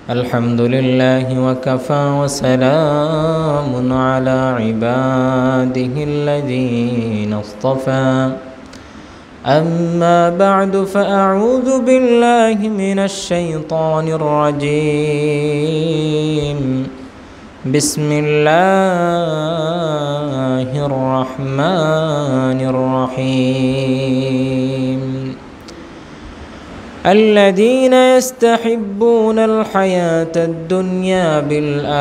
الحمد لله وكفى وسلام على عباده الذين اصطفى أما بعد فأعوذ بالله من الشيطان الرجيم بسم الله الرحمن الرحيم الذين يستحبون الحياة الدنيا بالآخرة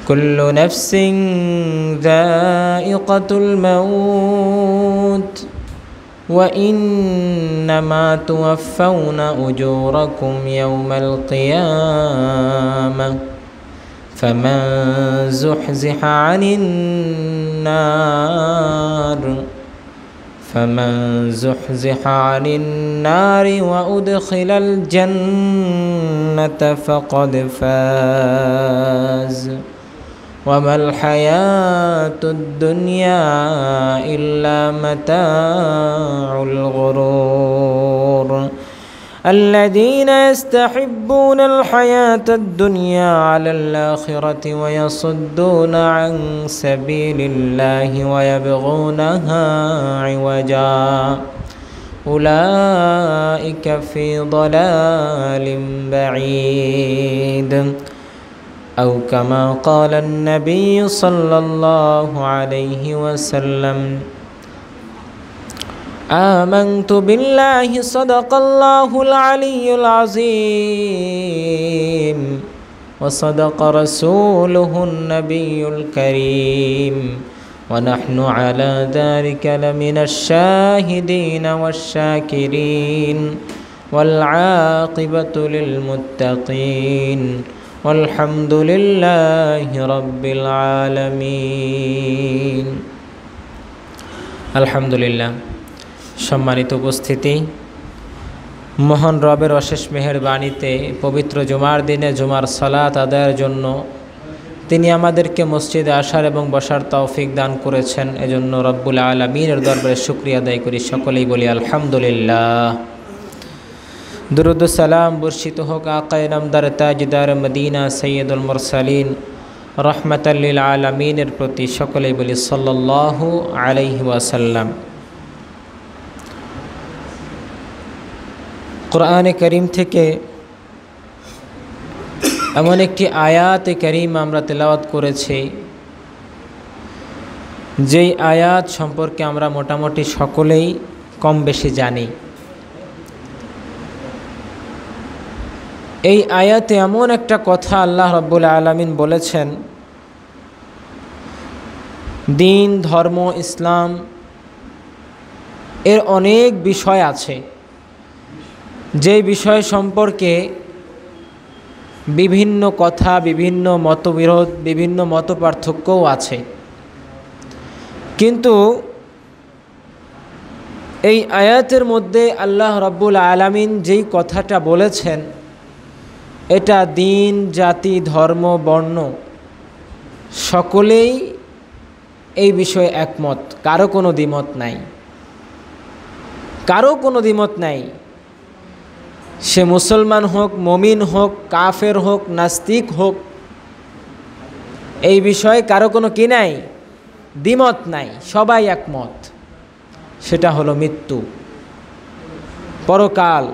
كل نفس ذائقة الموت وإنما توفون أجوركم يوم القيامة فمن زحزح عن النار وأدخل الجنة فقد فاز وما الحياة الدنيا إلا متاع الغرور الذين يستحبون الحياة الدنيا على الآخرة ويصدون عن سبيل الله ويبغونها عوجا أولئك في ضلال بعيد أو كما قال النبي صلى الله عليه وسلم آمنت بالله صدق الله العلي العظيم وصدق رسوله النبي الكريم ونحن على ذلك لمن الشاهدين والشاكرين والعاقبة للمتقين والحمد لله رب العالمين الحمد لله সম্মানিত উপস্থিতি, মহান রবের অশেষ মেহেরবানিতে পবিত্র জুমার দিনে জুমার সালাত আদায়ের জন্য তিনি আমাদেরকে মসজিদে আসার এবং বসার তৌফিক দান করেছেন। এজন্য রব্বুল আলামিনের দরবারে শুকরিয়া আদায় করি, সকলেই বলি আলহামদুলিল্লাহ। দুরুদ ও সালাম বর্ষিত হোক আকায়ে নামদার তাজদার মদিনা সৈয়দুল মুরসালিন রহমাতাল লিল আলামিনের প্রতি, সকলেই বলি সাল্লাল্লাহু আলাইহি ওয়াসাল্লাম। কোরআনে করিম থেকে এমন একটি আয়াতে করিম আমরা তেলাওয়াত করেছি, যেই আয়াত সম্পর্কে আমরা মোটামুটি সকলেই কম বেশি জানি। এই আয়াতে এমন একটা কথা আল্লাহ রাব্বুল আলামিন বলেছেন, দিন, ধর্ম, ইসলাম এর অনেক বিষয় আছে, যে বিষয় সম্পর্কে বিভিন্ন কথা, বিভিন্ন মতবিরোধ, বিভিন্ন মতপার্থক্যও আছে। কিন্তু এই আয়াতের মধ্যে আল্লাহ রাব্বুল আলামিন যেই কথাটা বলেছেন, এটা দিন, জাতি, ধর্ম, বর্ণ সকলেই এই বিষয়ে একমত, কারো কোনো দ্বিমত নাই। সে মুসলমান হোক, মুমিন হোক, কাফের হোক, নাস্তিক হোক, এই বিষয়ে কারো কোনো কি নাই, দ্বিমত নাই, সবাই একমত। সেটা হলো মৃত্যু, পরকাল,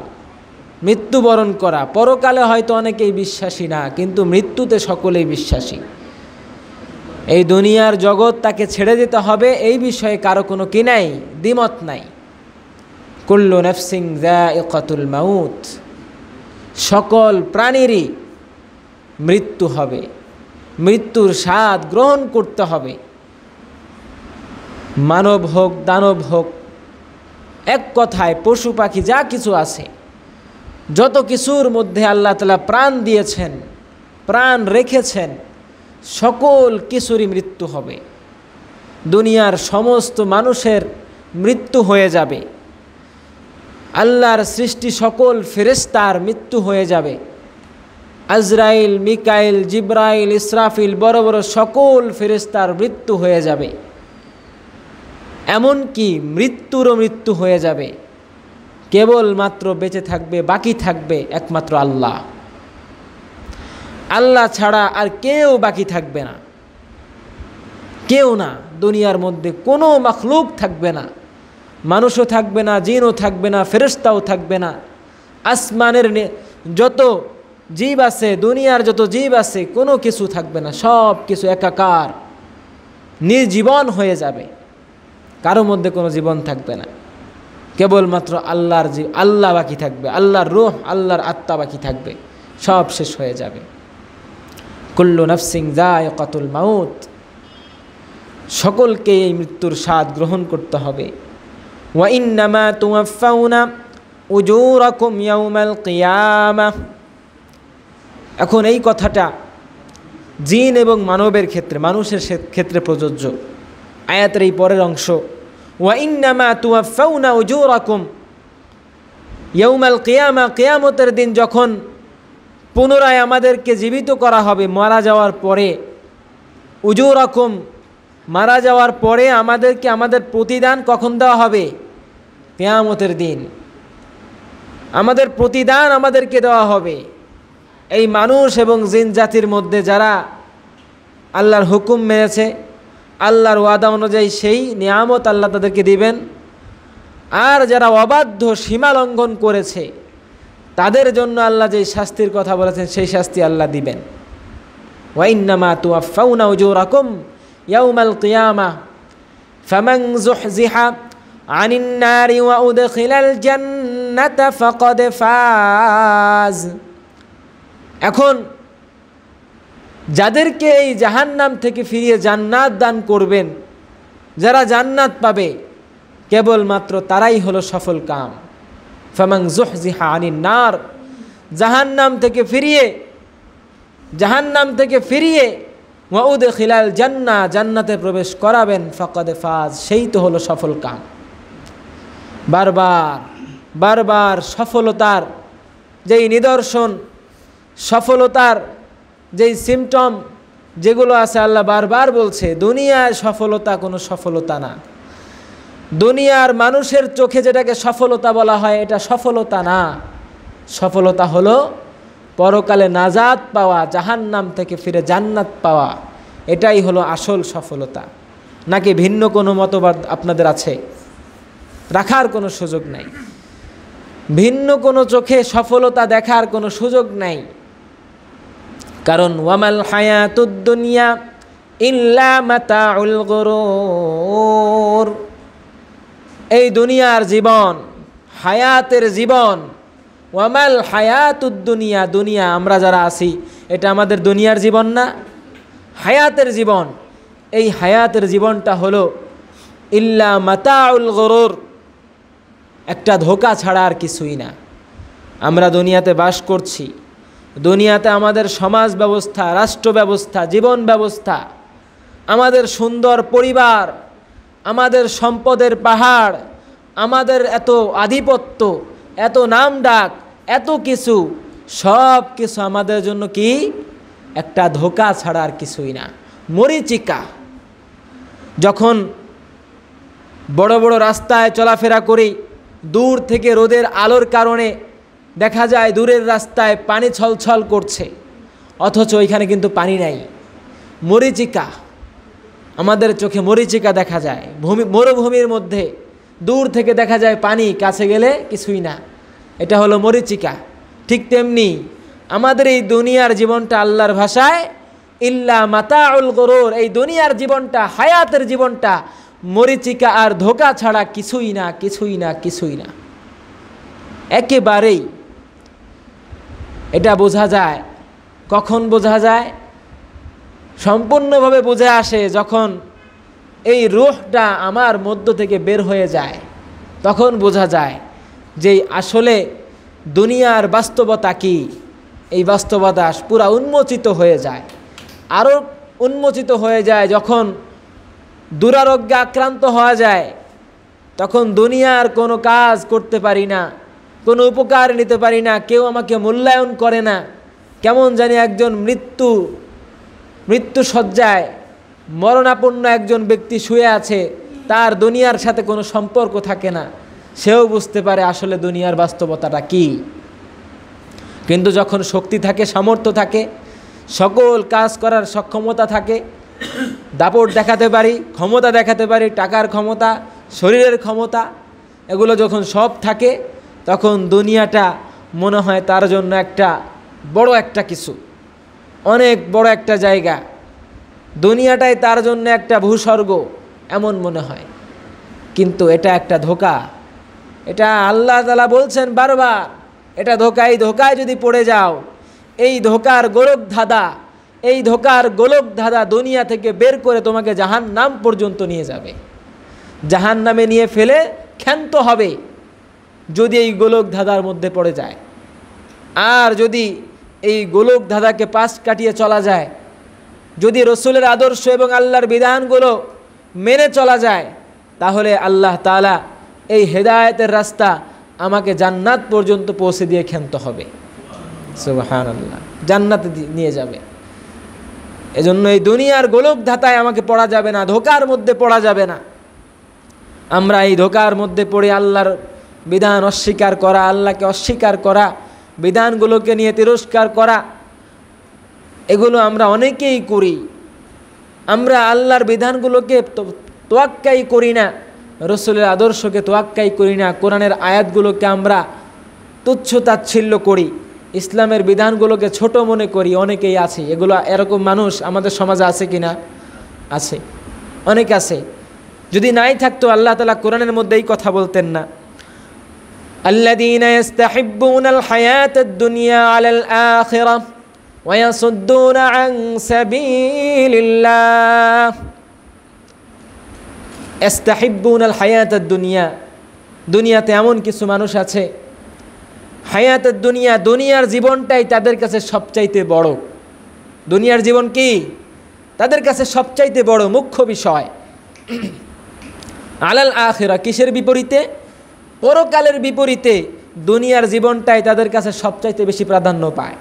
মৃত্যুবরণ করা। পরকালে হয়তো অনেকেই বিশ্বাসী না, কিন্তু মৃত্যুতে সকলেই বিশ্বাসী। এই দুনিয়ার জগৎ তাকে ছেড়ে যেতে হবে, এই বিষয়ে কারো কোনো কি নাই, দ্বিমত নাই। কুল্লু নাফসিন যায়িকাতুল মাউত, সকল প্রাণীরই মৃত্যু হবে, মৃত্যুর স্বাদ গ্রহণ করতে হবে। মানব হোক, দানব হোক, এক কথায় পশু পাখি যা কিছু আছে, যত কিছুর মধ্যে আল্লাহ তাআলা প্রাণ দিয়েছেন, প্রাণ রেখেছেন, সকল কিছুরই মৃত্যু হবে। দুনিয়ার সমস্ত মানুষের মৃত্যু হয়ে যাবে, আল্লাহর সৃষ্টি সকল ফেরেশতার মৃত্যু হয়ে যাবে। আজরাইল, মিকাইল, জিব্রাইল, ইসরাফিল, বড় বড় সকল ফেরেশতার মৃত্যু হয়ে যাবে। এমন কি মৃত্যুরও মৃত্যু হয়ে যাবে। কেবলমাত্র বেঁচে থাকবে, বাকি থাকবে একমাত্র আল্লাহ। আল্লাহ ছাড়া আর কেউ বাকি থাকবে না, কেউ না। দুনিয়ার মধ্যে কোনো মাখলুক থাকবে না, মানুষও থাকবে না, জিনও থাকবে না, ফেরেশতাও থাকবে না। আসমানের যত জীব আছে, দুনিয়ার যত জীব আছে, কোনো কিছু থাকবে না, সব কিছু একাকার নির্জীবন হয়ে যাবে। কারো মধ্যে কোনো জীবন থাকবে না, কেবলমাত্র আল্লাহর আল্লাহ বাকি থাকবে, আল্লাহর রূহ, আল্লাহর আত্মা বাকি থাকবে, সব শেষ হয়ে যাবে। কুল্লু নাফসিন যায়িকাতুল মাউত, সকলকে এই মৃত্যুর স্বাদ গ্রহণ করতে হবে। ওয়া ইন্নামা তুওয়াফাউনা উজুরাকুম ইয়াউমাল কিয়ামাহ। এখন এই কথাটা জিন এবং মানবের ক্ষেত্রে, মানুষের ক্ষেত্রে প্রযোজ্য। আয়াতের এই পরের অংশ, ওয়া ইন্নামা তুওয়াফাউনা উজুরাকুম ইয়াউমাল কিয়ামা, কিয়ামতের দিন যখন পুনরায় আমাদেরকে জীবিত করা হবে মারা যাওয়ার পরে, উজুরাকুম, মারা যাওয়ার পরে আমাদেরকে আমাদের প্রতিদান কখন দেওয়া হবে? কিয়ামতের দিন আমাদের প্রতিদান আমাদেরকে দেওয়া হবে। এই মানুষ এবং জিন জাতির মধ্যে যারা আল্লাহর হুকুম মেনেছে, আল্লাহর ওয়াদা অনুযায়ী সেই নিয়ামত আল্লাহ তাদেরকে দিবেন। আর যারা অবাধ্য, সীমা লঙ্ঘন করেছে, তাদের জন্য আল্লাহ যেই শাস্তির কথা বলেছেন সেই শাস্তি আল্লাহ দিবেন। ওয়া ইন্নামা তুওয়াফাউনা উজুরাকুম ইয়াউমাল কিয়ামাহ ফামান যুহজিহা আনিন নারি ওয়া উদখিলাল জান্নাতা ফাকাদ ফাজ। এখন যাদেরকে এই জাহান্নাম থেকে ফিরিয়ে জান্নাত দান করবেন, যারা জান্নাত পাবে, কেবলমাত্র তারাই হলো সফল কাম। ফামান যুহজিহা আনিন নার, জাহান্নাম থেকে ফিরিয়ে ওয়া উদখিলাল জান্নাহ, জান্নাতে প্রবেশ করাবেন, ফাকাদ ফাজ, সেই তো হলো সফল কাম। বারবার সফলতার যেই নিদর্শন, সফলতার যেই সিমটম যেগুলো আছে আল্লাহ বারবার বলছে, দুনিয়ার সফলতা কোনো সফলতা না। দুনিয়ার মানুষের চোখে যেটাকে সফলতা বলা হয়, এটা সফলতা না। সফলতা হলো পরকালে নাজাত পাওয়া, জাহান্নাম থেকে ফিরে জান্নাত পাওয়া, এটাই হলো আসল সফলতা। নাকি ভিন্ন কোনো মতবাদ আপনাদের আছে? রাখার কোনো সুযোগ নাই, ভিন্ন কোনো চোখে সফলতা দেখার কোনো সুযোগ নাই। কারণ ওয়ামাল হায়াতুদ দুনিয়া ইল্লা মাতাউল গুরুর, এই দুনিয়ার জীবন, হায়াতের জীবন, ওয়ামাল হায়াতুদ দুনিয়া, দুনিয়া আমরা যারা আছি এটা আমাদের দুনিয়ার জীবন না, হায়াতের জীবন। এই হায়াতের জীবনটা হলো ইল্লা মাতাউল গুরুর, একটা ধোঁকা ছাড়া আর কিছুই না। আমরা দুনিয়াতে বাস করছি, দুনিয়াতে আমাদের সমাজ ব্যবস্থা, রাষ্ট্র ব্যবস্থা, জীবন ব্যবস্থা, আমাদের সুন্দর পরিবার, আমাদের সম্পদের পাহাড়, আমাদের এত আধিপত্য, এত নাম ডাক, এত কিছু, সব কিছু আমাদের জন্য কি একটা ধোঁকা ছাড়া আর কিছুই না, মরীচিকা। যখন বড় বড় রাস্তায় চলাফেরা করি, দূর থেকে রোদের আলোর কারণে দেখা যায় দূরের রাস্তায় পানি ছলছল করছে, অথচ ওইখানে কিন্তু পানি নাই, মরীচিকা। আমাদের চোখে মরীচিকা দেখা যায়। মরুভূমির মধ্যে দূর থেকে দেখা যায় পানি, কাছে গেলে কিছুই না, এটা হলো মরীচিকা। ঠিক তেমনি আমাদের এই দুনিয়ার জীবনটা আল্লাহর ভাষায় ইল্লা মাতাউল গুরুর, এই দুনিয়ার জীবনটা, হায়াতের জীবনটা মরীচিকা আর ধোঁকা ছাড়া কিছুই না, কিছুই না, কিছুই না, একেবারেই। এটা বোঝা যায় কখন? বোঝা যায় সম্পূর্ণভাবে বুঝে আসে যখন এই রূহটা আমার মধ্য থেকে বের হয়ে যায়, তখন বোঝা যায় যে আসলে দুনিয়ার বাস্তবতা কি। এই বাস্তবতা পুরা উন্মোচিত হয়ে যায়, আরও উন্মোচিত হয়ে যায় যখন দুরারোগ্যে আক্রান্ত হওয়া যায়, তখন দুনিয়ার কোনো কাজ করতে পারি না, কোনো উপকার নিতে পারি না, কেউ আমাকে মূল্যায়ন করে না। কেমন জানি একজন মৃত্যু শয্যায় মরণাপন্ন একজন ব্যক্তি শুয়ে আছে, তার দুনিয়ার সাথে কোনো সম্পর্ক থাকে না, সেও বুঝতে পারে আসলে দুনিয়ার বাস্তবতাটা কি। কিন্তু যখন শক্তি থাকে, সামর্থ্য থাকে, সকল কাজ করার সক্ষমতা থাকে, দাপট দেখাতে পারি, ক্ষমতা দেখাতে পারি, টাকার ক্ষমতা, শরীরের ক্ষমতা, এগুলো যখন সব থাকে, তখন দুনিয়াটা মনে হয় তার জন্য একটা বড় একটা কিছু, অনেক বড় একটা জায়গা, দুনিয়াটাই তার জন্য একটা ভূস্বর্গ এমন মনে হয়। কিন্তু এটা একটা ধোঁকা। এটা আল্লাহ তাআলা বলছেন বারবার, এটা ধোঁকা। এই ধোঁকায় যদি পড়ে যাও, এই ধোঁকার গোলক ধাঁধা দুনিয়া থেকে বের করে তোমাকে জাহান্নাম পর্যন্ত নিয়ে যাবে। জাহান্নামে নিয়ে ফেলে ক্ষান্ত হবে যদি এই গোলক ধাঁধার মধ্যে পড়ে যায়। আর যদি এই গোলক ধাঁধাকে পাশ কাটিয়ে চলা যায়, যদি রসুলের আদর্শ এবং আল্লাহর বিধানগুলো মেনে চলা যায়, তাহলে আল্লাহ তাআলা এই হেদায়েতের রাস্তা আমাকে জান্নাত পর্যন্ত পৌঁছে দিয়ে ক্ষান্ত হবে। সুবহানাল্লাহ, জান্নাতে নিয়ে যাবে। এজন্য এই দুনিয়ার গোলক ধাঁধায় আমাকে পড়া যাবে না, ধোঁকার মধ্যে পড়া যাবে না। আমরা এই ধোঁকার মধ্যে পড়ে আল্লাহর বিধান অস্বীকার করা, আল্লাহকে অস্বীকার করা, বিধানগুলোকে নিয়ে তিরস্কার করা, এগুলো আমরা অনেকেই করি। আমরা আল্লাহর বিধানগুলোকে তোয়াক্কাই করি না, রসুলের আদর্শকে তোয়াক্কাই করি না, কোরআনের আয়াতগুলোকে আমরা তুচ্ছ তাচ্ছিল্য করি, ইসলামের বিধানগুলোকে ছোট মনে করি। অনেকেই আছে, এগুলো এরকম মানুষ আমাদের সমাজে আছে কি না? আছে, অনেক আছে। যদি নাই থাকতো আল্লাহ তাআলা কোরআনের মধ্যে এই কথা বলতেন না, আল্লাযীনা ইস্তাহিব্বুনাল হায়াতাদ দুনিয়া আলাল আখিরাহ ওয়া ইয়াসুদ্দুনা আন সাবিলিল্লাহ। ইস্তাহিব্বুনাল হায়াতাদ দুনিয়া, দুনিয়াতে এমন কিছু মানুষ আছে, হায়াতের দুনিয়া, দুনিয়ার জীবনটাই তাদের কাছে সবচাইতে বড়। দুনিয়ার জীবন কি তাদের কাছে সবচাইতে বড় মুখ্য বিষয়। আলাল আখিরা, কিসের বিপরীতে? পরকালের বিপরীতে দুনিয়ার জীবনটাই তাদের কাছে সবচাইতে বেশি প্রাধান্য পায়।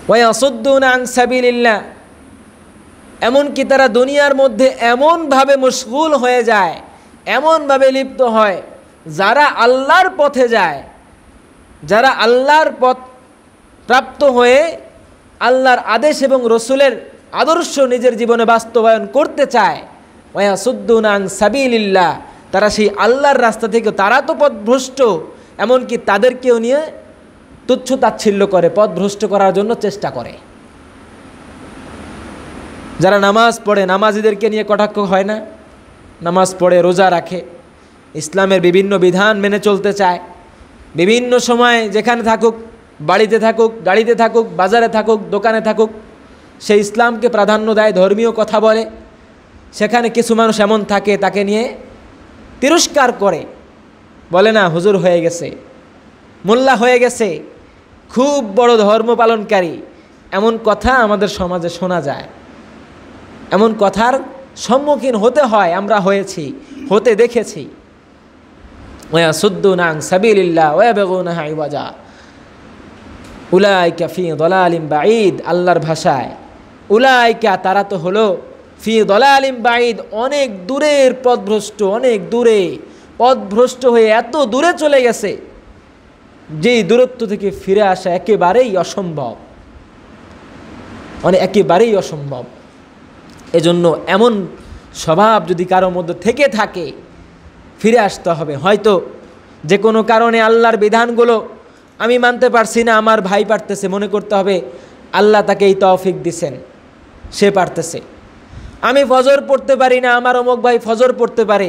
ওয়া ইয়াসুদ্দুনা আন সাবিলিল্লাহ, এমনকি তারা দুনিয়ার মধ্যে এমনভাবে মশগুল হয়ে যায়, এমনভাবে লিপ্ত হয়, যারা আল্লাহর পথে যায়, যারা আল্লাহর পথ প্রাপ্ত হয়ে আল্লাহর আদেশ এবং রসুলের আদর্শ নিজের জীবনে বাস্তবায়ন করতে চায়, ওয়া ইয়াসুদ্দুনা আন সাবিলিল্লাহ, তারা সেই আল্লাহর রাস্তা থেকে, তারা তো পথভ্রষ্ট, এমনকি তাদেরকেও নিয়ে তুচ্ছ তাচ্ছিল্য করে, পথভ্রষ্ট করার জন্য চেষ্টা করে। যারা নামাজ পড়ে, নামাজিদেরকে নিয়ে কটাক্ষ হয় না? নামাজ পড়ে, রোজা রাখে, ইসলামের বিভিন্ন বিধান মেনে চলতে চায়, বিভিন্ন সময় যেখানে থাকুক, বাড়িতে থাকুক, গাড়িতে থাকুক, বাজারে থাকুক, দোকানে থাকুক, সে ইসলামকে প্রাধান্য দেয়, ধর্মীয় কথা বলে। সেখানে কিছু মানুষ এমন থাকে, তাকে নিয়ে তিরস্কার করে, বলে না হুজুর হয়ে গেছে, মোল্লা হয়ে গেছে, খুব বড় ধর্ম পালনকারী। এমন কথা আমাদের সমাজে শোনা যায়, এমন কথার সম্মুখীন হতে হয়, আমরা হয়েছি, হতে দেখেছি। ওয়া ইয়াসুদ্দুনা আন সাবিলিল্লাহ ওয়া ইয়াবগুনাহা ইওয়াজা উলাইকা ফি দালালিম বাঈদ। আল্লাহর ভাষায় উলাইকা, তারা তো হলো ফি দালালিম বাঈদ, অনেক দূরের পথভ্রষ্ট, অনেক দূরে পথভ্রষ্ট হয়ে এত দূরে চলে গেছে, যেই দূরত্ব থেকে ফিরে আসা একেবারেই অসম্ভব, মানে একেবারেই অসম্ভব। এজন্য এমন স্বভাব যদি কারোর মধ্যে থেকে থাকে, ফিরে আসতে হবে। হয়তো যে কোনো কারণে আল্লাহর বিধানগুলো আমি মানতে পারছি না, আমার ভাই পারতেছে, মনে করতে হবে আল্লাহ তাকে এই তৌফিক দিছেন, সে পারতেছে। আমি ফজর পড়তে পারি না, আমার অমুক ভাই ফজর পড়তে পারে,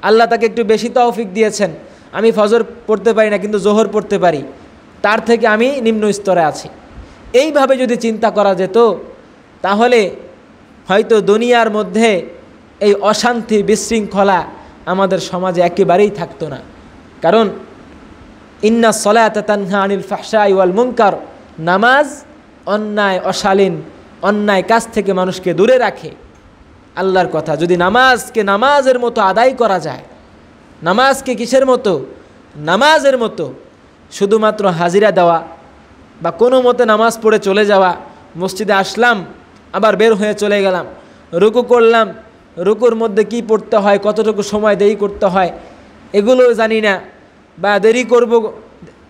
আল্লাহ তাকে একটু বেশি তৌফিক দিয়েছেন। আমি ফজর পড়তে পারি না কিন্তু জোহর পড়তে পারি, তার থেকে আমি নিম্ন স্তরে আছি। এইভাবে যদি চিন্তা করা যেত, তাহলে হয়তো দুনিয়ার মধ্যে এই অশান্তি, বিশৃঙ্খলা আমাদের সমাজে একেবারেই থাকতো না। কারণ ইন্না সলাতা তানহা আনিল ফাহশাই ওয়াল মুনকার, নামাজ অন্যায়, অশালীন, অন্যায় কাজ থেকে মানুষকে দূরে রাখে। আল্লাহর কথা, যদি নামাজকে নামাজের মতো আদায় করা যায়, নামাজকে কিসের মতো? নামাজের মতো, শুধুমাত্র হাজিরা দেওয়া বা কোনো মতে নামাজ পড়ে চলে যাওয়া, মসজিদে আসলাম আবার বের হয়ে চলে গেলাম, রুকু করলাম, রুকুর মধ্যে কি পড়তে হয়, কতটুকু সময় দেরি করতে হয়, এগুলো জানি না, বা দেরি করব,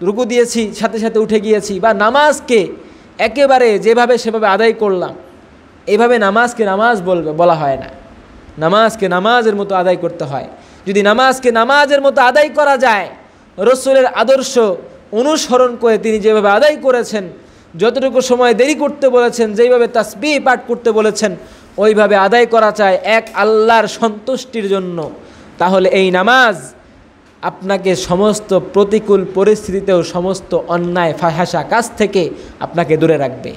রুকু দিয়েছি সাথে সাথে উঠে গিয়েছি, বা নামাজকে একেবারে যেভাবে সেভাবে আদায় করলাম, এইভাবে নামাজকে নামাজ বলা হয় না। নামাজকে নামাজের মতো আদায় করতে হয়। যদি নামাজকে নামাজের মতো আদায় করা যায়, রসুলের আদর্শ অনুসরণ করে তিনি যেভাবে আদায় করেছেন, যতটুকু সময় দেরি করতে বলেছেন, যেইভাবে তাসবিহ পাঠ করতে বলেছেন, ওইভাবে আদায় করা চায় এক আল্লাহর সন্তুষ্টির জন্য, তাহলে এই নামাজ আপনাকে সমস্ত প্রতিকূল পরিস্থিতিতেও সমস্ত অন্যায় ফাহাশা কাজ থেকে আপনাকে দূরে রাখবে,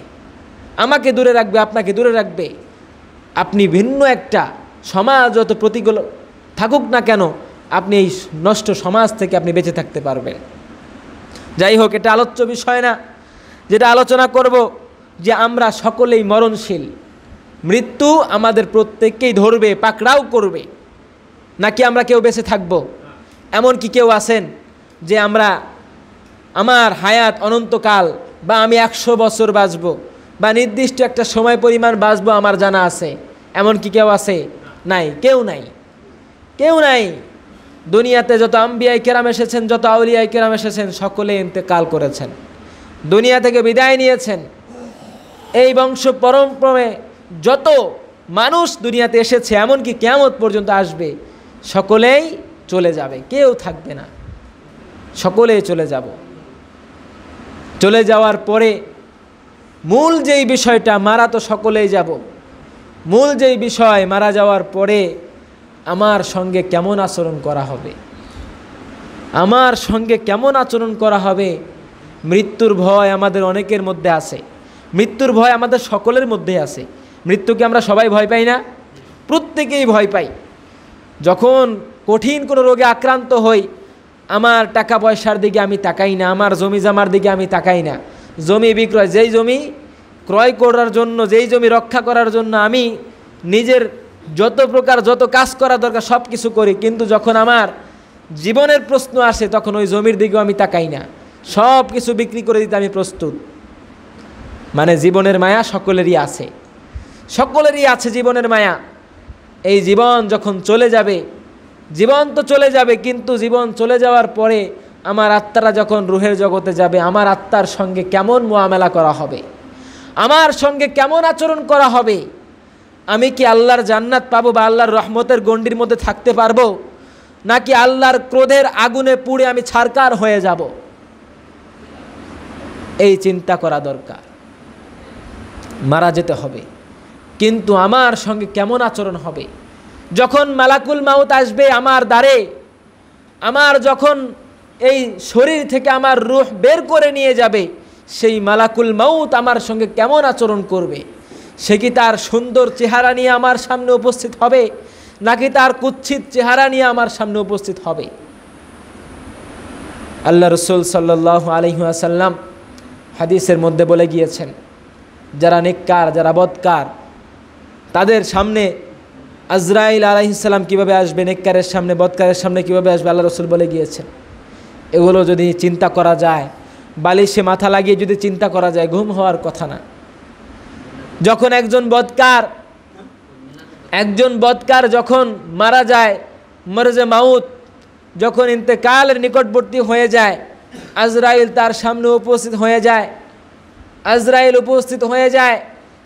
আমাকে দূরে রাখবে, আপনাকে দূরে রাখবে। আপনি ভিন্ন একটা সমাজ যত প্রতিকূল থাকুক না কেন, আপনি এই নষ্ট সমাজ থেকে আপনি বেঁচে থাকতে পারবেন। যাই হোক, এটা আলোচ্য বিষয় না। যেটা আলোচনা করব যে আমরা সকলেই মরণশীল, মৃত্যু আমাদের প্রত্যেককেই ধরবে, পাকড়াও করবে। নাকি আমরা কেউ বেঁচে থাকব? এমন কি কেউ আছেন যে আমার হায়াত অনন্তকাল, বা আমি 100 বছর বাঁচব, বা নির্দিষ্ট একটা সময় পরিমাণ বাঁচব, আমার জানা আছে? এমন কি কেউ আছে? নাই, কেউ নাই, কেউ নাই। দুনিয়াতে যত আম্বিয়ায়ে কেরাম এসেছেন, যত আউলিয়ায়ে কেরাম এসেছেন, সকলে ইন্তেকাল করেছেন, দুনিয়া থেকে বিদায় নিয়েছেন। এই বংশ পরম্পরায় যত মানুষ দুনিয়াতে এসেছে, এমনকি কিয়ামত পর্যন্ত আসবে, সকলেই চলে যাবে, কেউ থাকবে না, সকলেই চলে যাব। চলে যাওয়ার পরে মূল যেই বিষয়টা, মারা তো সকলেই যাব, মূল যেই বিষয়, মারা যাওয়ার পরে আমার সঙ্গে কেমন আচরণ করা হবে, আমার সঙ্গে কেমন আচরণ করা হবে। মৃত্যুর ভয় আমাদের অনেকের মধ্যে আছে, মৃত্যুর ভয় আমাদের সকলের মধ্যে আছে। মৃত্যুকে আমরা সবাই ভয় পাই না? প্রত্যেকেই ভয় পাই। যখন কঠিন কোনো রোগে আক্রান্ত হই, আমার টাকা পয়সার দিকে আমি তাকাই না, আমার জমি জামার দিকে আমি তাকাই না। জমি বিক্রয়, যেই জমি ক্রয় করার জন্য, যেই জমি রক্ষা করার জন্য আমি নিজের যত প্রকার যত কাজ করা দরকার সব কিছু করি, কিন্তু যখন আমার জীবনের প্রশ্ন আসে, তখন ওই জমির দিকেও আমি তাকাই না, সব কিছু বিক্রি করে দিতে আমি প্রস্তুত। মানে জীবনের মায়া সকলেরই আছে, সকলেরই আছে জীবনের মায়া। এই জীবন যখন চলে যাবে, জীবন তো চলে যাবে, কিন্তু জীবন চলে যাওয়ার পরে আমার আত্মারা যখন রুহের জগতে যাবে, আমার আত্মার সঙ্গে কেমন মুআমালা করা হবে, আমার সঙ্গে কেমন আচরণ করা হবে, আমি কি আল্লাহর জান্নাত পাবো বা আল্লাহর রহমতের গণ্ডির মধ্যে থাকতে পারবো, নাকি আল্লাহর ক্রোধের আগুনে পুড়ে আমি ছারকার হয়ে যাব? এই চিন্তা করা দরকার। মারা যেতে হবে, কিন্তু আমার সঙ্গে কেমন আচরণ হবে? যখন মালাকুল মাউত আসবে আমার দ্বারে, আমার যখন এই শরীর থেকে আমার রূহ বের করে নিয়ে যাবে, সেই মালাকুল মাউত আমার সঙ্গে কেমন আচরণ করবে? সে কি তার সুন্দর চেহারা নিয়ে আমার সামনে উপস্থিত হবে, নাকি তার কুৎসিত চেহারা নিয়ে আমার সামনে উপস্থিত হবে? আল্লাহ রসুল সাল্লাল্লাহু আলাইহি ওয়াসাল্লাম হাদিসের মধ্যে বলে গিয়েছেন, যারা নেককার, যারা বদকার, তাদের সামনে আজরাইল আলাইহিস সালাম কীভাবে আসবে, নেককারের সামনে, বদকারের সামনে কীভাবে আসবে, আল্লাহ রসুল বলে গিয়েছেন। এগুলো যদি চিন্তা করা যায়, বালিশে মাথা লাগিয়ে যদি চিন্তা করা যায়, ঘুম হওয়ার কথা না। যখন একজন বদকার যখন মারা যায়, মরজে মাউত যখন ইন্তেকালের নিকটবর্তী হয়ে যায়, আজরাইল তার সামনে উপস্থিত হয়ে যায়। আজরাইল উপস্থিত হয়ে যায়,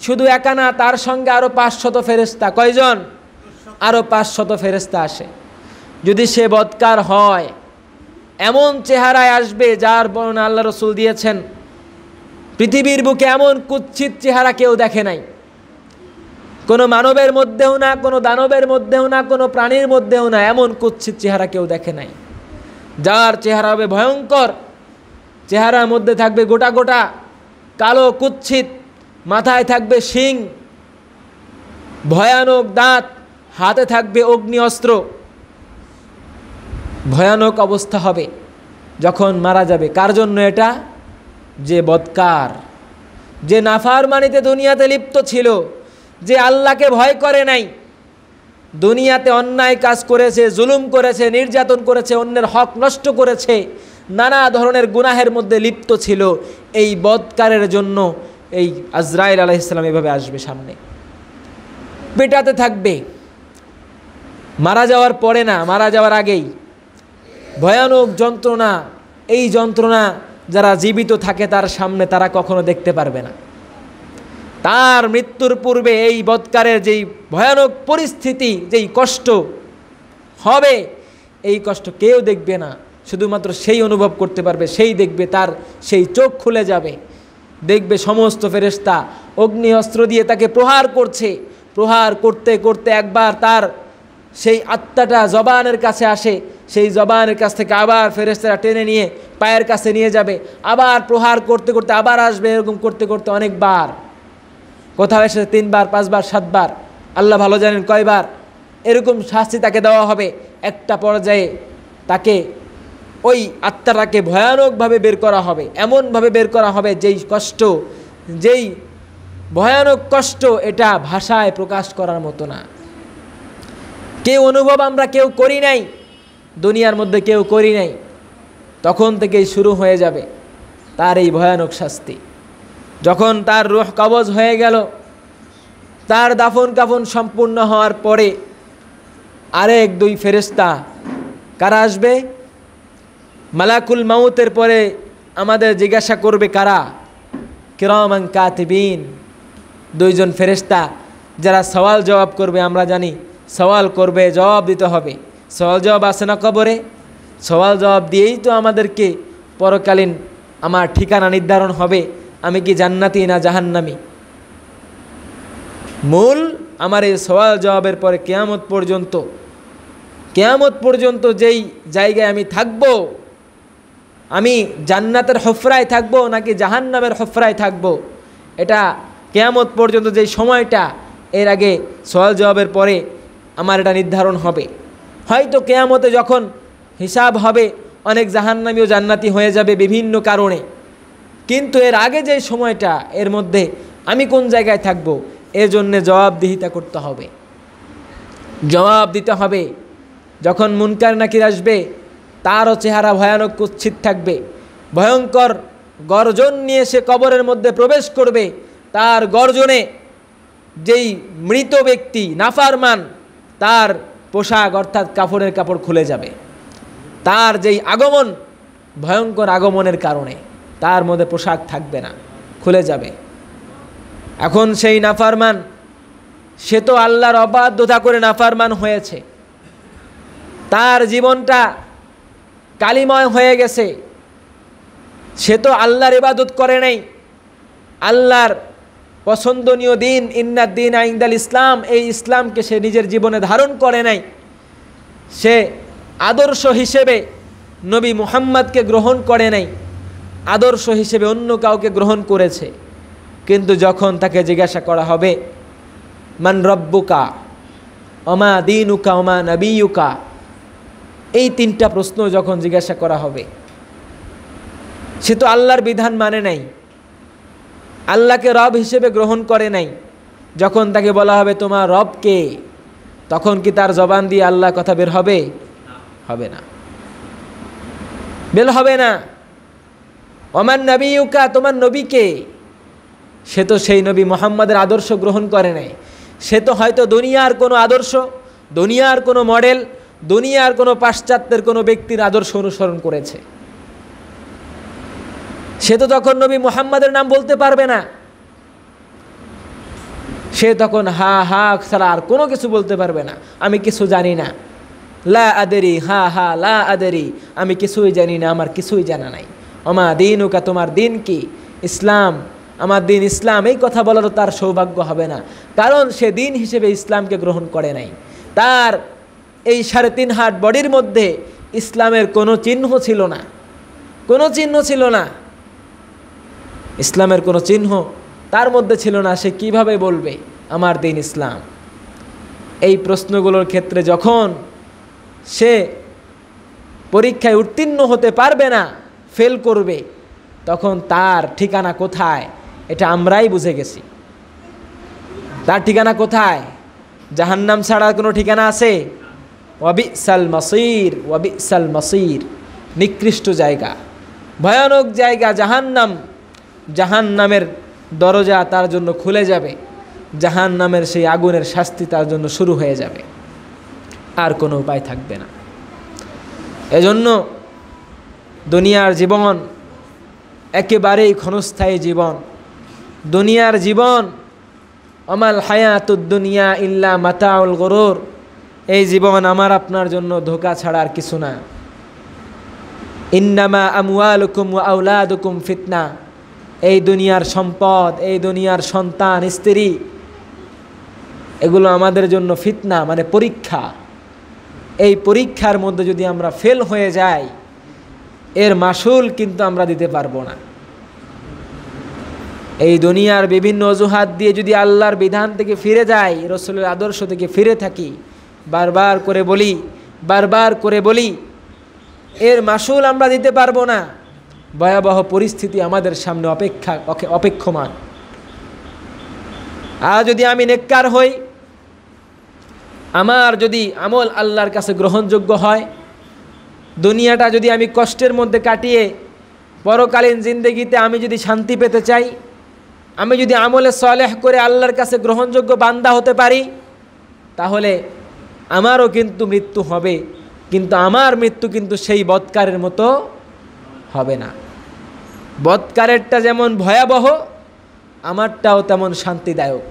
শুধু একা না, তার সঙ্গে আরও 500 ফেরেশতা। কয়জন? আরও 500 ফেরেশতা আসে। যদি সে বদকার হয়, এমন চেহারায় আসবে যার বর্ণনা আল্লাহ রসুল দিয়েছেন, পৃথিবীর বুকে এমন কুৎসিত চেহারা কেউ দেখে নাই। কোনো মানবের মধ্যেও না, কোনো দানবের মধ্যেও না, কোনো প্রাণীর মধ্যেও না, এমন কুৎসিত চেহারা কেউ দেখে নাই। যার চেহারা হবে ভয়ঙ্কর, চেহারার মধ্যে থাকবে গোটা গোটা কালো কুৎসিত, মাথায় থাকবে শিং, ভয়ানক দাঁত, হাতে থাকবে অগ্নি অস্ত্র। ভয়ানক অবস্থা হবে যখন মারা যাবে। কার জন্য এটা? যে বদকার, যে নাফরমানিতে দুনিয়াতে লিপ্ত ছিল, যে আল্লাহকে ভয় করে নাই, দুনিয়াতে অন্যায় কাজ করেছে, জুলুম করেছে, নির্যাতন করেছে, অন্যের হক নষ্ট করেছে, নানা ধরনের গুনাহের মধ্যে লিপ্ত ছিল। এই বদকারের জন্য এই আজরাইল আলাইহিস সালাম এভাবে আসবে সামনে, পেটাতে থাকবে। মারা যাওয়ার পরে না, মারা যাওয়ার আগেই ভয়ানক যন্ত্রণা। এই যন্ত্রণা যারা জীবিত থাকে তার সামনে তারা কখনো দেখতে পারবে না। তার মৃত্যুর পূর্বে এই বৎকারের যেই ভয়ানক পরিস্থিতি, যেই কষ্ট হবে, এই কষ্ট কেউ দেখবে না, শুধুমাত্র সেই অনুভব করতে পারবে, সেই দেখবে, তার সেই চোখ খুলে যাবে। দেখবে সমস্ত ফেরেশতা অগ্নি অস্ত্র দিয়ে তাকে প্রহার করছে। প্রহার করতে করতে একবার তার সেই আত্মাটা জবানের কাছে আসে, সেই জবানের কাছ থেকে আবার ফেরেশতারা টেনে নিয়ে পায়ের কাছে নিয়ে যাবে, আবার প্রহার করতে করতে আবার আসবে। এরকম করতে করতে অনেকবার, কোথাও এসেছে 3 বার, 5 বার, 7 বার, আল্লাহ ভালো জানেন কয়বার এরকম শাস্তি তাকে দেওয়া হবে। একটা পর্যায়ে তাকে, ওই আত্মাটাকে ভয়ানকভাবে বের করা হবে, এমনভাবে বের করা হবে যেই কষ্ট, যেই ভয়ানক কষ্ট, এটা ভাষায় প্রকাশ করার মতো না। কেউ অনুভব আমরা কেউ করি নাই, দুনিয়ার মধ্যে কেউ করি নাই। তখন থেকেই শুরু হয়ে যাবে তার এই ভয়ানক শাস্তি। যখন তার রূহ কবজ হয়ে গেল, তার দাফন কাফন সম্পূর্ণ হওয়ার পরে আরেক 2 ফেরেশতা কারা আসবে? মালাকুল মাউতের পরে আমাদের জিজ্ঞাসা করবে কারা? কিরামান কাতিবিন, 2 জন ফেরেশতা যারা সওয়াল জবাব করবে। আমরা জানি সওয়াল করবে, জবাব দিতে হবে। সওয়াল জবাব আছে না কবরে? সওয়াল জবাব দিয়েই তো আমাদেরকে পরকালীন আমার ঠিকানা নির্ধারণ হবে, আমি কি জান্নাতি না জাহান্নামী। মূল আমার এই সওয়াল জবাবের পরে কিয়ামত পর্যন্ত যেই জায়গায় আমি থাকব, আমি জান্নাতের হুফরায় থাকব নাকি জাহান্নামের হুফরায় থাকব, এটা কিয়ামত পর্যন্ত যেই সময়টা, এর আগে সওয়াল জবাবের পরে আমার এটা নির্ধারণ হবে। হয়তো কিয়ামতে যখন হিসাব হবে অনেক জাহান্নামী ও জান্নাতি হয়ে যাবে বিভিন্ন কারণে, কিন্তু এর আগে যে সময়টা, এর মধ্যে আমি কোন জায়গায় থাকব, এর জন্যে জবাবদিহিতা করতে হবে, জবাব দিতে হবে। যখন মুনকার নাকির আসবে, তারও চেহারা ভয়ানক কুৎসিত থাকবে, ভয়ঙ্কর গর্জন নিয়ে সে কবরের মধ্যে প্রবেশ করবে। তার গর্জনে যেই মৃত ব্যক্তি নাফারমান, তার পোশাক অর্থাৎ কাপড়ের কাপড় খুলে যাবে। তার যেই আগমন, ভয়ঙ্কর আগমনের কারণে তার মধ্যে পোশাক থাকবে না, খুলে যাবে। এখন সেই নাফারমান, সে তো আল্লাহর অবাধ্যতা করে নাফারমান হয়েছে, তার জীবনটা কালিময় হয়ে গেছে। সে তো আল্লাহর ইবাদত করে নাই, আল্লাহর পছন্দনীয় দিন ইন্নাদ দিন ইনদাল ইসলাম, এই ইসলামকে সে নিজের জীবনে ধারণ করে নাই। সে আদর্শ হিসেবে নবী মুহাম্মদকে গ্রহণ করে নাই, আদর্শ হিসেবে অন্য কাউকে গ্রহণ করেছে। কিন্তু যখন তাকে জিজ্ঞাসা করা হবে মান রব্বুকা ওমা দীনুকা ওমা নবিয়ুকা, এই 3টা প্রশ্ন যখন জিজ্ঞাসা করা হবে, সে তো আল্লাহর বিধান মানে নাই, আল্লাহকে রব হিসেবে গ্রহণ করে নাই। যখন তাকে বলা হবে তোমার রব কে, তখন কি তার জবান দিয়ে আল্লাহ কথা বের হবে? হবে না, বের হবে না। ওমান নবিয়ুকা, তোমার নবী কে? সে তো সেই নবী মুহাম্মাদের আদর্শ গ্রহণ করে নাই। সে তো হয়তো দুনিয়ার কোনো আদর্শ, দুনিয়ার কোনো মডেল, দুনিয়ার কোনো পাশ্চাত্যের কোনো ব্যক্তির আদর্শ অনুসরণ করেছে। সে তো তখন নবী মুহাম্মাদের নাম বলতে পারবে না। সে তখন হা হা ছাড়া আর কোনো কিছু বলতে পারবে না। আমি কিছু জানি না, লা আদেরি, হা হা লা আদেরি, আমি কিছুই জানি না, আমার কিছুই জানা নাই। ওমা দীনুকা, তোমার দিন কি? ইসলাম, আমার দিন ইসলাম। এই কথা বলারও তার সৌভাগ্য হবে না, কারণ সে দিন হিসেবে ইসলামকে গ্রহণ করে নাই। তার এই 3.5 হাত বডির মধ্যে ইসলামের কোনো চিহ্ন ছিল না, কোনো চিহ্ন ছিল না, ইসলামের কোনো চিহ্ন তার মধ্যে ছিল না। সে কিভাবে বলবে আমার দিন ইসলাম? এই প্রশ্নগুলোর ক্ষেত্রে যখন সে পরীক্ষায় উত্তীর্ণ হতে পারবে না, ফেল করবে, তখন তার ঠিকানা কোথায় এটা আমরাই বুঝে গেছি। তার ঠিকানা কোথায়? জাহান্নাম ছাড়া কোনো ঠিকানা আছে? ওয়াবিসাল মাসির, ওয়াবিসাল মাসির, নিকৃষ্ট জায়গা, ভয়ানক জায়গা জাহান্নাম। জাহান্নামের দরজা তার জন্য খুলে যাবে, জাহান্নামের সেই আগুনের শাস্তি তার জন্য শুরু হয়ে যাবে, আর কোনো উপায় থাকবে না। এজন্য দুনিয়ার জীবন একেবারেই ক্ষণস্থায়ী জীবন। দুনিয়ার জীবন আমাল হায়াতুদ দুনিয়া ইল্লা মাতাউল গুরুর, এই জীবন আমার আপনার জন্য ধোঁকা ছাড়া আর কিছু না। ইন্নামা আমওয়ালুকুম ওয়া আওলাদুকুম ফিতনা, এই দুনিয়ার সম্পদ, এই দুনিয়ার সন্তান স্ত্রী, এগুলো আমাদের জন্য ফিতনা, মানে পরীক্ষা। এই পরীক্ষার মধ্যে যদি আমরা ফেল হয়ে যাই, এর মাসুল কিন্তু আমরা দিতে পারবো না। এই দুনিয়ার বিভিন্ন অজুহাত দিয়ে যদি আল্লাহর বিধান থেকে ফিরে যাই, রসুলের আদর্শ থেকে ফিরে থাকি, বারবার করে বলি, এর মাসুল আমরা দিতে পারবো না। ভয়াবহ পরিস্থিতি আমাদের সামনে অপেক্ষমান। আর যদি আমি নেককার হই, আমার যদি আমল আল্লাহর কাছে গ্রহণযোগ্য হয়, দুনিয়াটা যদি আমি কষ্টের মধ্যে কাটিয়ে পরকালীন জিন্দেগিতে আমি যদি শান্তি পেতে চাই, আমি যদি আমলে সালেহ করে আল্লাহর কাছে গ্রহণযোগ্য বান্দা হতে পারি, তাহলে আমারও কিন্তু মৃত্যু হবে, কিন্তু আমার মৃত্যু কিন্তু সেই বৎকারের মতো হবে না। বৎকারেরটা যেমন ভয়াবহ, আমারটাও তেমন শান্তিদায়ক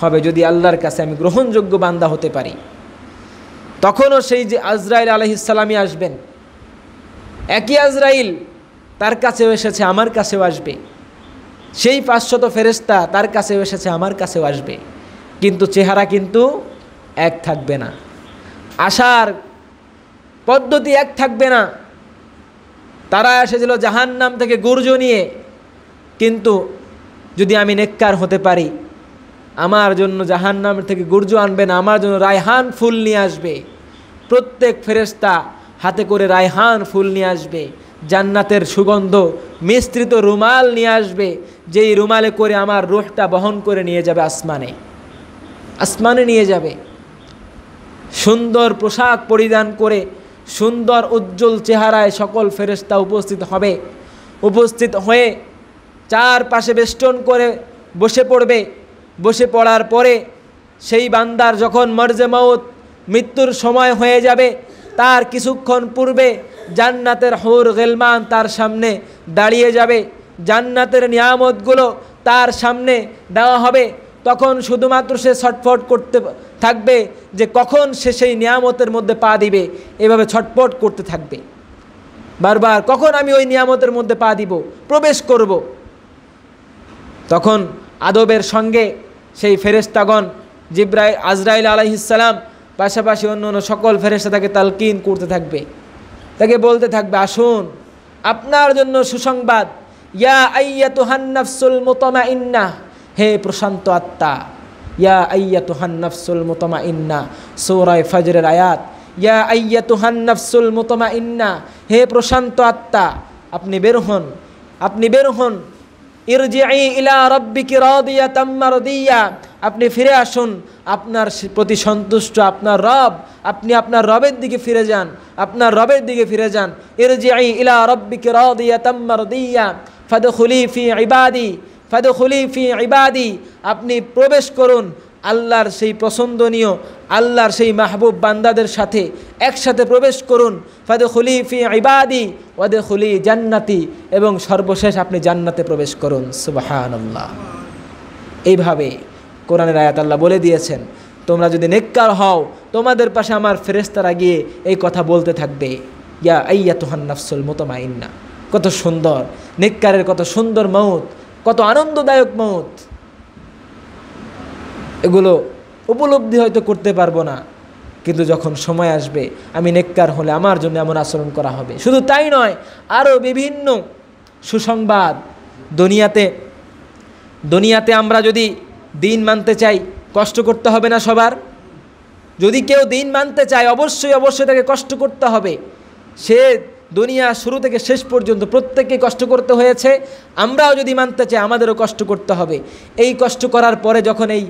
হবে যদি আল্লাহর কাছে আমি গ্রহণযোগ্য বান্দা হতে পারি। তখনও সেই যে আজরাইল আলাইহিস সালামই আসবেন, একই আজরাইল তার কাছেও এসেছে, আমার কাছেও আসবে। সেই 500 ফেরেশতা তার কাছেও এসেছে, আমার কাছেও আসবে, কিন্তু চেহারা কিন্তু এক থাকবে না, আসার পদ্ধতি এক থাকবে না। তারা এসেছিল জাহান্নাম থেকে গুর্জ নিয়ে, কিন্তু যদি আমি নেককার হতে পারি, আমার জন্য জাহান্নাম থেকে গুর্জ আনবে না, আমার জন্য রায়হান ফুল নিয়ে আসবে। প্রত্যেক ফেরেশতা হাতে করে রায়হান ফুল নিয়ে আসবে, জান্নাতের সুগন্ধ মিশ্রিত রুমাল নিয়ে আসবে, যেই রুমালে করে আমার রূহটা বহন করে নিয়ে যাবে আসমানে নিয়ে যাবে। সুন্দর পোশাক পরিধান করে, সুন্দর উজ্জ্বল চেহারায় সকল ফেরেশতা উপস্থিত হয়ে চারপাশে বেষ্টন করে বসে পড়বে। বসে পড়ার পরে সেই বান্দার যখন মরজে মউত, মৃত্যুর সময় হয়ে যাবে, তার কিছুক্ষণ পূর্বে জান্নাতের হুর গিলমান তার সামনে দাঁড়িয়ে যাবে, জান্নাতের নিয়ামতগুলো তার সামনে দেওয়া হবে। তখন শুধুমাত্র সে ছটফট করতে থাকবে যে কখন সে সেই নিয়ামতের মধ্যে পা দিবে, এভাবে ছটফট করতে থাকবে বারবার, কখন আমি ওই নিয়ামতের মধ্যে পা দিব, প্রবেশ করব। তখন আদবের সঙ্গে সেই ফেরেশতাগণ, আজরাইল আলাইহিস সালাম, পাশাপাশি অন্য সকল ফেরেশতা তাকে তালকিন করতে থাকবে, তাকে বলতে থাকবে, আসুন আপনার জন্য সুসংবাদ, ইয়া আইয়াতুহান নাফসুল মুতমাইন্নাহ, হে প্রশান্ত আত্মা, ইয়া আইয়াতুহান নাফসুল মুতমাইন্নাহ, সূরা ফজরের আয়াত, ইয়া আইয়াতুহান নাফসুল মুতমাইন্নাহ, হে প্রশান্ত আত্মা, আপনি বের হন, ইরজিই ইলা রাব্বিকি রাদিয়াতাম মারদিয়া, আপনি ফিরে আসুন আপনার প্রতি সন্তুষ্ট আপনার রব, আপনি আপনার রবের দিকে ফিরে যান, ইরজিই ইলা রাব্বিকি রাদিয়াতাম মারদিয়া ফাদখুলি ফি ইবাদি, আপনি প্রবেশ করুন আল্লাহর সেই পছন্দনীয়, আল্লাহর সেই মাহবুব বান্দাদের সাথে একসাথে প্রবেশ করুন। ফাদখুলি ফি ইবাদি ওয়াদখুলি জান্নাতি, এবং সর্বশেষ আপনি জান্নাতে প্রবেশ করুন। সুবহানাল্লাহ। এইভাবে কোরআনের আয়াত আল্লাহ বলে দিয়েছেন, তোমরা যদি নেককার হও, তোমাদের পাশে আমার ফেরেশতারা গিয়ে এই কথা বলতে থাকবে, ইয়া আইয়াতুহান নাফসুল মুতমাইন্নাহ। কত সুন্দর নেককারের, কত সুন্দর মউত, কত আনন্দদায়ক মউত। এগুলো উপলব্ধি হয়তো করতে পারবো না, কিন্তু যখন সময় আসবে আমি নেককার হলে আমার জন্য এমন আচরণ করা হবে। শুধু তাই নয়, আরও বিভিন্ন সুসংবাদ। দুনিয়াতে আমরা যদি দিন মানতে চাই, কষ্ট করতে হবে না সবার? যদি কেউ দিন মানতে চায়, অবশ্যই তাকে কষ্ট করতে হবে। সে দুনিয়া শুরু থেকে শেষ পর্যন্ত প্রত্যেককেই কষ্ট করতে হয়েছে। আমরাও যদি মানতে চাই, আমাদেরও কষ্ট করতে হবে। এই কষ্ট করার পরে যখন এই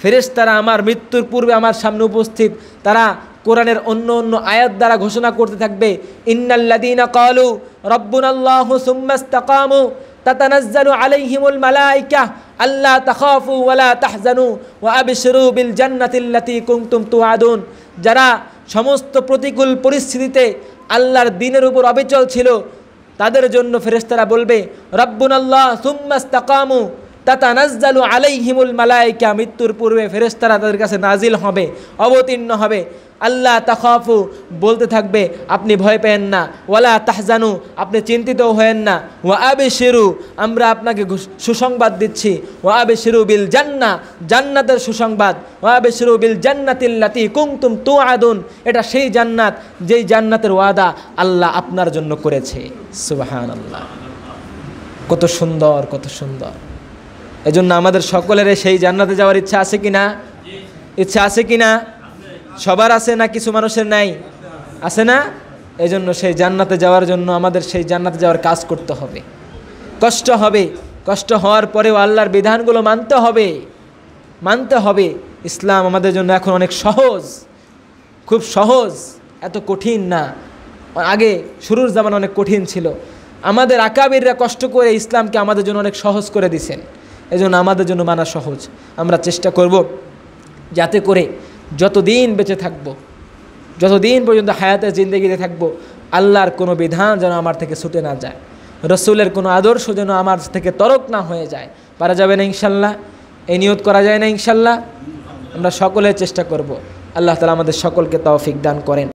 ফেরেশতারা আমার মৃত্যুর পূর্বে আমার সামনে উপস্থিত, তারা কোরআনের অন্য আয়াত দ্বারা ঘোষণা করতে থাকবে, ইন্নাল্লাযীনা ক্বালু রাব্বুনাল্লাহু সুম্মা ইসতাকামু তাতানাজ্জালু আলাইহিমুল মালায়েকা আল্লা তাখাফু ওয়ালা তাহজানু ওয়া আবশিরু বিল জান্নাতিল্লাতী কুনতুম তুআদুন। যারা সমস্ত প্রতিকূল পরিস্থিতিতে আল্লাহর দ্বীনের উপর অবিচল ছিল, তাদের জন্য ফেরেশতারা বলবে রব্বুনাল্লাহ সুম্মা ইসতাকামু তাতানাজ্জালু আলাইহিমুল মালায়েকা। মৃত্যুর পূর্বে ফেরেশতারা তাদের কাছে নাজিল হবে, অবতীর্ণ হবে। আল্লাহ তাখাফু, বলতে থাকবে আপনি ভয় পেয়েন না, ওয়ালা তাহজানু, আপনি চিন্তিতও হয়েন না, ওয়া আবশিরু, আমরা আপনাকে সুসংবাদ দিচ্ছি, ওয়া আবশিরু বিল জান্নাহ, জান্নাতের সুসংবাদ, ওয়া আবশিরু বিল জান্নাতিল্লাতী কুনতুম তুআদুন, এটা সেই জান্নাত যেই জান্নাতের ওয়াদা আল্লাহ আপনার জন্য করেছে। সুবহানাল্লাহ, কত সুন্দর, কত সুন্দর। এজন্য আমাদের সকলের সেই জান্নাতে যাওয়ার ইচ্ছা আছে কিনা? ইচ্ছা আছে কিনা? সবার আছে না কিছু মানুষের নাই? আছে না? এজন্য সেই জান্নাতে যাওয়ার জন্য আমাদের সেই জান্নাতে যাওয়ার কাজ করতে হবে। কষ্ট হবে, কষ্ট হওয়ার পরেও আল্লাহর বিধানগুলো মানতে হবে, মানতে হবে। ইসলাম আমাদের জন্য এখন অনেক সহজ, খুব সহজ, এত কঠিন না। আগে শুরুর জামান অনেক কঠিন ছিল। আমাদের আকাবিররা কষ্ট করে ইসলামকে আমাদের জন্য অনেক সহজ করে দিয়েছেন, এজন্য আমাদের জন্য মানা সহজ। আমরা চেষ্টা করব যাতে করে যতদিন বেঁচে থাকব, যতদিন পর্যন্ত হায়াতের জিন্দেগিতে থাকব, আল্লাহর কোনো বিধান যেন আমার থেকে ছুটে না যায়, রসুলের কোনো আদর্শ যেন আমার থেকে তরক না হয়ে যায়। পারা যাবে না ইনশাল্লাহ? এই নিয়ত করা যায় না ইনশাল্লাহ? আমরা সকলে চেষ্টা করব। আল্লাহ তাআলা আমাদের সকলকে তৌফিক দান করেন।